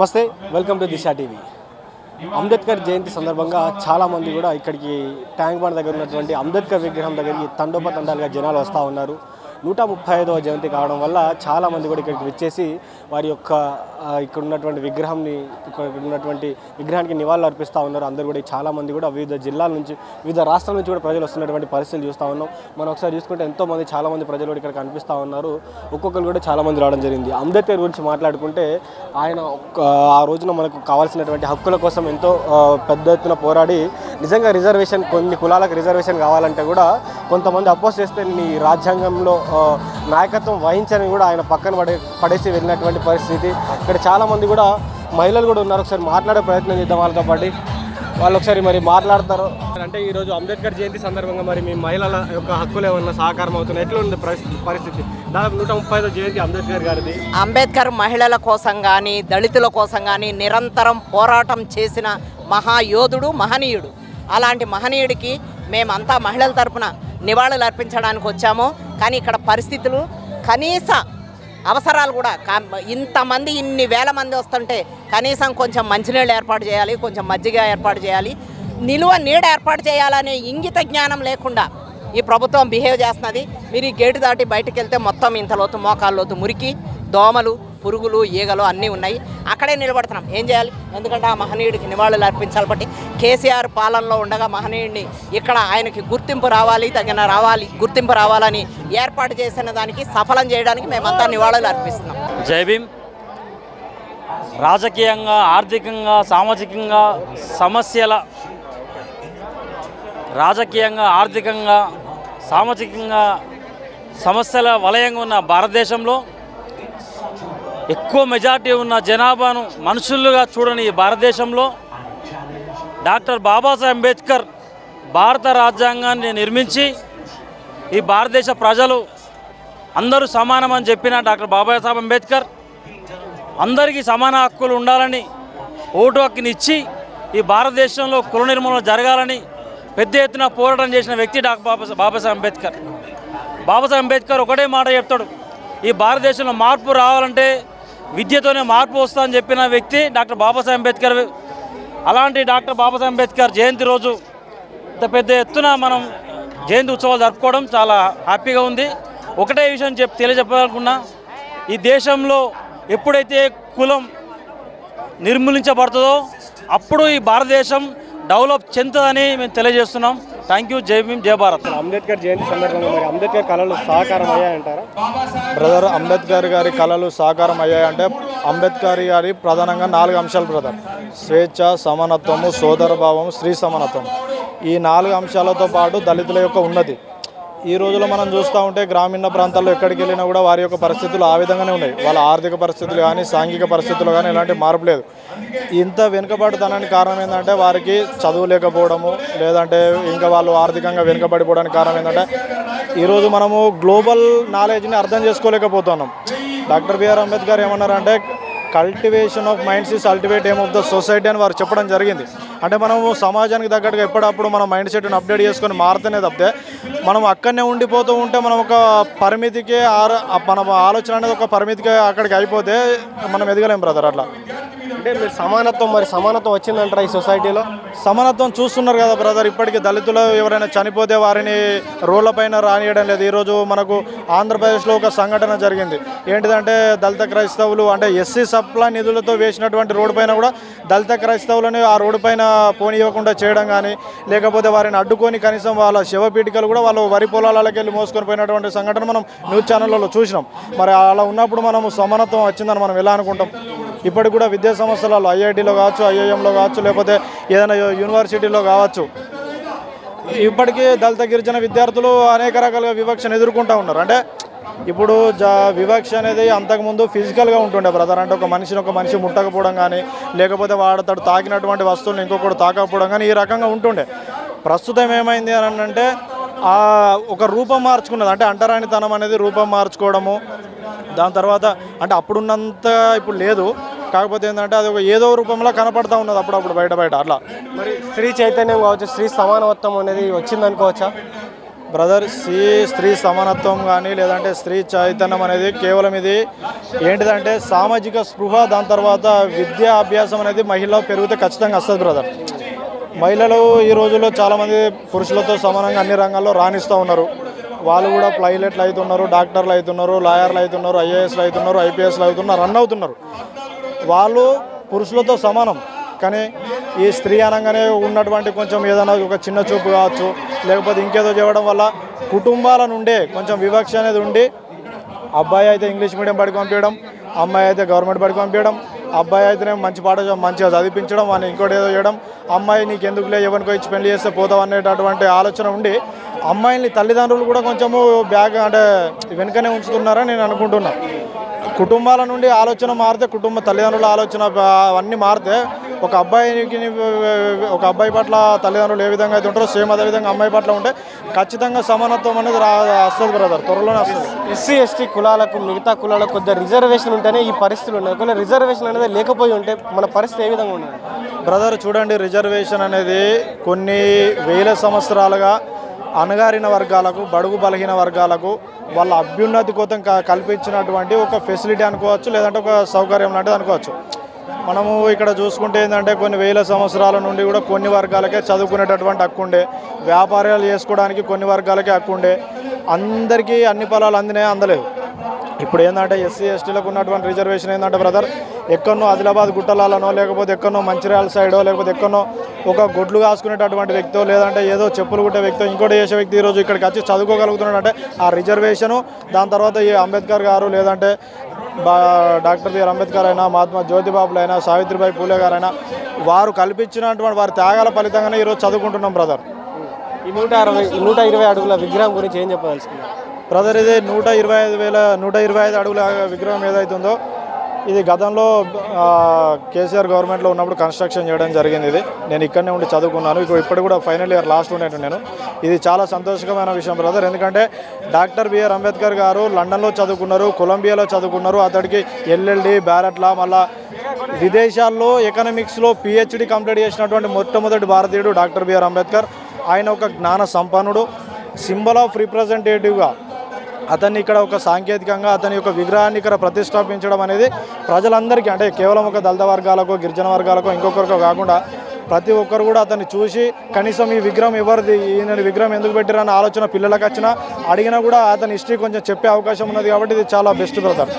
నమస్తే, welcome to Disha TV. Ambedkar Jayanti సందర్భంగా చాలామంది కూడా ఇక్కడికి ట్యాంక్ బండ్ దగ్గర ఉన్నటువంటి అంబేద్కర్ విగ్రహం దగ్గరికి తండోపతండాలుగా జనాలు వస్తూ ఉన్నారు. 135వ జయంతి కావడం వల్ల చాలామంది కూడా ఇక్కడికి వచ్చేసి వారి యొక్క ఇక్కడ ఉన్నటువంటి విగ్రహానికి నివాళులు అర్పిస్తూ ఉన్నారు. అందరూ కూడా చాలామంది కూడా వివిధ జిల్లాల నుంచి వివిధ రాష్ట్రాల నుంచి కూడా ప్రజలు వస్తున్నటువంటి పరిస్థితులు చూస్తూ ఉన్నాం. మనం ఒకసారి చూసుకుంటే ఎంతోమంది చాలామంది ప్రజలు కూడా ఇక్కడ కనిపిస్తూ ఉన్నారు. ఒక్కొక్కరు కూడా చాలామంది రావడం జరిగింది. అంబేద్కర్ గురించి మాట్లాడుకుంటే ఆయన ఆ రోజున మనకు కావాల్సినటువంటి హక్కుల కోసం ఎంతో పెద్ద ఎత్తున పోరాడి నిజంగా రిజర్వేషన్ కొన్ని కులాలకు రిజర్వేషన్ కావాలంటే కూడా కొంతమంది అపోజ్ చేస్తే నీ రాజ్యాంగంలో నాయకత్వం వహించని కూడా ఆయన పక్కన పడేసి వెళ్ళినటువంటి పరిస్థితి. ఇక్కడ చాలామంది కూడా మహిళలు కూడా ఉన్నారు. ఒకసారి మాట్లాడే ప్రయత్నం చేద్దాం వాళ్ళతో పాటు. వాళ్ళు ఒకసారి మరి మాట్లాడతారు. అంటే ఈరోజు అంబేద్కర్ జయంతి సందర్భంగా మరి మీ మహిళల యొక్క హక్కులు ఏమన్నా సహకారం అవుతున్నాయి? ఎట్లా ఉంది పరిస్థితి? దాదాపు 135వ జయంతి అంబేద్కర్ గారిది. అంబేద్కర్ మహిళల కోసం కానీ దళితుల కోసం కానీ నిరంతరం పోరాటం చేసిన మహాయోధుడు, మహనీయుడు. అలాంటి మహనీయుడికి మేమంతా మహిళల తరపున నివాళులు అర్పించడానికి వచ్చాము. కానీ ఇక్కడ పరిస్థితులు కనీస అవసరాలు కూడా ఇంతమంది ఇన్ని వేల మంది వస్తుంటే కనీసం కొంచెం మంచినీళ్ళు ఏర్పాటు చేయాలి, కొంచెం మజ్జిగ ఏర్పాటు చేయాలి, నిలువ నీడ ఏర్పాటు చేయాలనే ఇంగిత జ్ఞానం లేకుండా ఈ ప్రభుత్వం బిహేవ్ చేస్తున్నది. మీరు ఈ గేటు దాటి బయటకు వెళ్తే మొత్తం ఇంత లోతు మోకాళ్ళ లోతు మురికి, దోమలు, పురుగులు, ఈగలు అన్నీ ఉన్నాయి. అక్కడే నిలబడుతున్నాం. ఏం చేయాలి? ఎందుకంటే ఆ మహనీయుడికి నివాళులు అర్పించాలి. బట్టి కేసీఆర్ పాలనలో ఉండగా మహనీయుడిని ఇక్కడ ఆయనకి గుర్తింపు రావాలని ఏర్పాటు చేసిన దానికి సఫలం చేయడానికి మేమంతా నివాళులు అర్పిస్తున్నాం. జై భీమ్. రాజకీయంగా, ఆర్థికంగా, సామాజికంగా సమస్యల వలయంగా ఉన్న భారతదేశంలో ఎక్కువ మెజార్టీ ఉన్న జనాభాను మనుషులుగా చూడని ఈ భారతదేశంలో డాక్టర్ బాబాసాహెబ్ అంబేద్కర్ భారత రాజ్యాంగాన్ని నిర్మించి ఈ భారతదేశ ప్రజలు అందరూ సమానమని చెప్పిన డాక్టర్ బాబాసాహెబ్ అంబేద్కర్ అందరికీ సమాన హక్కులు ఉండాలని ఓటు హక్కుని ఇచ్చి ఈ భారతదేశంలో కుల నిర్మూలన జరగాలని పెద్ద ఎత్తున పోరాటం చేసిన వ్యక్తి డాక్టర్ బాబాసాహెబ్ అంబేద్కర్. బాబాసాహెబ్ అంబేద్కర్ ఒకటే మాట చెప్తాడు, ఈ భారతదేశంలో మార్పు రావాలంటే విద్యతోనే మార్పు వస్తుందని చెప్పిన వ్యక్తి డాక్టర్ బాబాసాహెబ్ అంబేద్కర్. అలాంటి డాక్టర్ బాబాసాహెబ్ అంబేద్కర్ జయంతి రోజు ఇంత పెద్ద ఎత్తున మనం జయంతి ఉత్సవాలు జరుపుకోవడం చాలా హ్యాపీగా ఉంది. ఒకటే విషయం తెలియజెప్పాలనుకున్నా, ఈ దేశంలో ఎప్పుడైతే కులం నిర్మూలించబడుతుందో అప్పుడు ఈ భారతదేశం డెవలప్ చెందుతుందని మేము తెలియజేస్తున్నాం. Thank you. జై భీమ్, జై భారత్. అంబేద్కర్ జయంతి సందర్భంగా మరి అంబేద్కర్ కళలు సహకారం అయ్యాయంటారా? బ్రదర్, అంబేద్కర్ గారి కళలు సహకారం అయ్యాయంటే అంబేద్కర్ గారి ప్రధానంగా 4 అంశాలు బ్రదర్. స్వేచ్ఛ, సమానత్వము, సోదరభావం, స్త్రీ సమానత్వం. ఈ 4 అంశాలతో పాటు దళితుల యొక్క ఉన్నతి. ఈ రోజులో మనం చూస్తూ ఉంటే గ్రామీణ ప్రాంతాల్లో ఎక్కడికి వెళ్ళినా కూడా వారి యొక్క పరిస్థితులు ఆ విధంగానే ఉన్నాయి. వాళ్ళ ఆర్థిక పరిస్థితులు కానీ, సాంఘిక పరిస్థితులు కానీ ఎలాంటి మార్పు లేదు. ఇంత వెనుకబడతానికి కారణం ఏంటంటే వారికి చదువు లేకపోవడము, లేదంటే ఇంకా వాళ్ళు ఆర్థికంగా వెనుకబడిపోవడానికి కారణం ఏంటంటే ఈరోజు మనము గ్లోబల్ నాలెడ్జ్ని అర్థం చేసుకోలేకపోతున్నాం. డాక్టర్ బిఆర్ అంబేద్కర్ ఏమన్నారంటే cultivation of minds is ultimate aim of the society అని వారు చెప్పడం జరిగింది. అంటే మనము సమాజానికి తగ్గట్టుగా ఎప్పుడప్పుడు మన మైండ్ సెట్ని అప్డేట్ చేసుకొని మారుతూనే తప్పితే మనం అక్కడనే ఉండిపోతూ ఉంటే మనం ఒక పరిమితికి మన ఆలోచన అనేది ఒక పరిమితికి అక్కడికి అయిపోతే మనం ఎదగలేం బ్రదర్. అట్లా అంటే మీరు సమానత్వం వచ్చిందంటారా ఈ సొసైటీలో? సమానత్వం చూస్తున్నారు కదా బ్రదర్. ఇప్పటికీ దళితులు ఎవరైనా చనిపోతే వారిని రోడ్లపైన రానియడం లేదు. ఈరోజు మనకు ఆంధ్రప్రదేశ్లో ఒక సంఘటన జరిగింది. ఏంటిదంటే దళిత క్రైస్తవులు అంటే ఎస్సీ సప్లా నిధులతో వేసినటువంటి రోడ్డు పైన కూడా దళిత క్రైస్తవులని ఆ రోడ్డు పైన పోనీయకుండా చేయడం కానీ, లేకపోతే వారిని అడ్డుకొని కనీసం వాళ్ళ శవపీఠికలు కూడా వాళ్ళు వరి పొలాలకి వెళ్ళి మోసుకొని పోయినటువంటి సంఘటన మనం న్యూస్ ఛానళ్ళలో చూసినాం. మరి అలా ఉన్నప్పుడు మనము సమానత్వం వచ్చిందని మనం ఎలా అనుకుంటాం? ఇప్పటికి కూడా విద్యా సంస్థలలో ఐఐటీలో కావచ్చు, ఐఐఎంలో కావచ్చు, లేకపోతే ఏదైనా యూనివర్సిటీలో కావచ్చు, ఇప్పటికీ దళిత గిరిజన విద్యార్థులు అనేక రకాలుగా వివక్షను ఎదుర్కొంటూ ఉన్నారు. అంటే ఇప్పుడు వివక్ష అనేది అంతకుముందు ఫిజికల్గా ఉంటుండే బ్రదర్. అంటే ఒక మనిషి ముట్టకపోవడం కానీ, లేకపోతే వాడతాడు తాకినటువంటి వస్తువులను ఇంకొకటి తాకపోవడం కానీ ఈ రకంగా ఉంటుండే. ప్రస్తుతం ఏమైంది అని అంటే ఒక రూపం మార్చుకున్నది. అంటే అంటరానితనం అనేది రూపం మార్చుకోవడము. దాని తర్వాత అంటే అప్పుడున్నంత ఇప్పుడు లేదు. కాకపోతే ఏంటంటే అది ఒక ఏదో రూపంలో కనపడతా ఉన్నది అప్పుడప్పుడు బయట. అట్లా మరి స్త్రీ చైతన్యం కావచ్చు, స్త్రీ సమానత్వం అనేది వచ్చిందనుకోవచ్చా? బ్రదర్, స్త్రీ సమానత్వం కానీ లేదంటే స్త్రీ చైతన్యం అనేది కేవలం ఇది ఏంటిదంటే సామాజిక స్పృహ, దాని తర్వాత విద్యా అభ్యాసం అనేది మహిళ పెరిగితే ఖచ్చితంగా వస్తుంది బ్రదర్. మహిళలు ఈ రోజుల్లో చాలామంది పురుషులతో సమానంగా అన్ని రంగాల్లో రాణిస్తూ ఉన్నారు. వాళ్ళు కూడా పైలట్లు అవుతున్నారు, డాక్టర్లు అవుతున్నారు, లాయర్లు అవుతున్నారు, ఐఏఎస్లు అవుతున్నారు, ఐపీఎస్లు అవుతున్నారు, రన్ అవుతున్నారు. వాళ్ళు పురుషులతో సమానం. కానీ ఈ స్త్రీ అనగానే ఉన్నటువంటి కొంచెం ఏదైనా ఒక చిన్న చూపు కావచ్చు, లేకపోతే ఇంకేదో చేయడం వల్ల కుటుంబాల నుండే కొంచెం వివక్ష అనేది ఉండి అబ్బాయి అయితే ఇంగ్లీష్ మీడియం బడికి పంపించడం, అమ్మాయి అయితే గవర్నమెంట్ బడికి పంపించడం, అబ్బాయి అయితేనే మంచిగా చదివించడం, అని ఇంకోటి ఏదో చేయడం, అమ్మాయి నీకు ఎందుకులే ఎవరికో ఇచ్చి పెళ్లి చేస్తే పోతావు అనేటటువంటి ఆలోచన ఉండి అమ్మాయిని తల్లిదండ్రులు కూడా కొంచెము అంటే వెనుకనే ఉంచుతున్నారని నేను అనుకుంటున్నా. కుటుంబాల నుండి ఆలోచన మారితే, తల్లిదండ్రుల ఆలోచన అవన్నీ మారితే ఒక అబ్బాయి పట్ల తల్లిదండ్రులు ఏ విధంగా అయితే ఉంటారో సేమ్ అదే విధంగా అమ్మాయి పట్ల ఉంటే ఖచ్చితంగా సమానత్వం అనేది వస్తుంది బ్రదర్, త్వరలోనే వస్తుంది. ఎస్సీ ఎస్టీ కులాలకు మిగతా కులాలకు కొద్దిగా రిజర్వేషన్ ఉంటేనే ఈ పరిస్థితులు ఉన్నాయి. కొన్ని రిజర్వేషన్ అనేది లేకపోయి ఉంటే మన పరిస్థితి ఏ విధంగా ఉండదు బ్రదర్? చూడండి, రిజర్వేషన్ అనేది కొన్ని వేల సంవత్సరాలుగా అణగారిన వర్గాలకు, బడుగు బలహీన వర్గాలకు వాళ్ళ అభ్యున్నతి కోసం కల్పించినటువంటి ఒక ఫెసిలిటీ అనుకోవచ్చు, లేదంటే ఒక సౌకర్యం లాంటిది అనుకోవచ్చు. మనము ఇక్కడ చూసుకుంటే ఏంటంటే కొన్ని వేల సంవత్సరాల నుండి కూడా కొన్ని వర్గాలకే చదువుకునేటటువంటి హక్కు ఉండే, వ్యాపారాలు చేసుకోవడానికి కొన్ని వర్గాలకే హక్కు ఉండే, అందరికీ అన్ని పొలాలు అందలేదు. ఇప్పుడు ఏంటంటే ఎస్సీ ఎస్టీలకు ఉన్నటువంటి రిజర్వేషన్ ఏంటంటే బ్రదర్, ఎక్కడనో ఆదిలాబాద్ గుట్టలాలనో, లేకపోతే ఎక్కడనో మంచిర్యాల సైడో, లేకపోతే ఎక్కడనో ఒక గొడ్లు కాసుకునేటటువంటి వ్యక్తో, లేదంటే ఏదో చెప్పులు కుట్టే వ్యక్తో, ఇంకోటి చేసే వ్యక్తి ఈరోజు ఇక్కడికి వచ్చి చదువుకోగలుగుతున్నాడంటే ఆ రిజర్వేషను, దాని తర్వాత ఈ అంబేద్కర్ గారు, లేదంటే డాక్టర్ బిఆర్ అంబేద్కర్ అయినా, మహాత్మా జ్యోతిబాబులు అయినా, సావిత్రిబాయి పూలే గారైనా వారు కల్పించినటువంటి వారి త్యాగాల ఫలితంగానే ఈరోజు చదువుకుంటున్నాం బ్రదర్. ఈ 120 అడుగుల విగ్రహం గురించి ఏం చెప్పదలుచుకున్నారు బ్రదర్? ఇది 125 అడుగుల విగ్రహం ఏదైతుందో ఇది గతంలో కేసీఆర్ గవర్నమెంట్లో ఉన్నప్పుడు కన్స్ట్రక్షన్ చేయడం జరిగింది. ఇది నేను ఇక్కడనే ఉండి చదువుకున్నాను. ఇప్పుడు కూడా ఫైనల్ ఇయర్ లాస్ట్ ఉండేటు నేను. ఇది చాలా సంతోషకరమైన విషయం బ్రదర్, ఎందుకంటే డాక్టర్ బిఆర్ అంబేద్కర్ గారు లండన్లో చదువుకున్నారు, కొలంబియాలో చదువుకున్నారు. అతడికి ఎల్ఎల్డి, బ్యారెట్లా, మళ్ళా విదేశాల్లో ఎకనామిక్స్లో పిహెచ్డి కంప్లీట్ చేసినటువంటి మొట్టమొదటి భారతీయుడు డాక్టర్ బిఆర్ అంబేద్కర్. ఆయన ఒక జ్ఞాన సంపన్నుడు, సింబల్ ఆఫ్ రిప్రజెంటేటివ్గా అతన్ని ఇక్కడ ఒక సాంకేతికంగా అతని యొక్క విగ్రహాన్ని ఇక్కడ ప్రతిష్టాపించడం అనేది ప్రజలందరికీ, అంటే కేవలం ఒక దళిత వర్గాలకు, గిరిజన వర్గాలకు, ఇంకొకరికో కాకుండా ప్రతి ఒక్కరు కూడా అతన్ని చూసి కనీసం ఈ విగ్రహం ఎవరిది, ఈయన విగ్రహం ఎందుకు పెట్టారన్న ఆలోచన పిల్లలకు వచ్చినా అడిగినా కూడా అతని హిస్టరీ కొంచెం చెప్పే అవకాశం ఉన్నది. కాబట్టి ఇది చాలా బెస్ట్ బ్రదర్.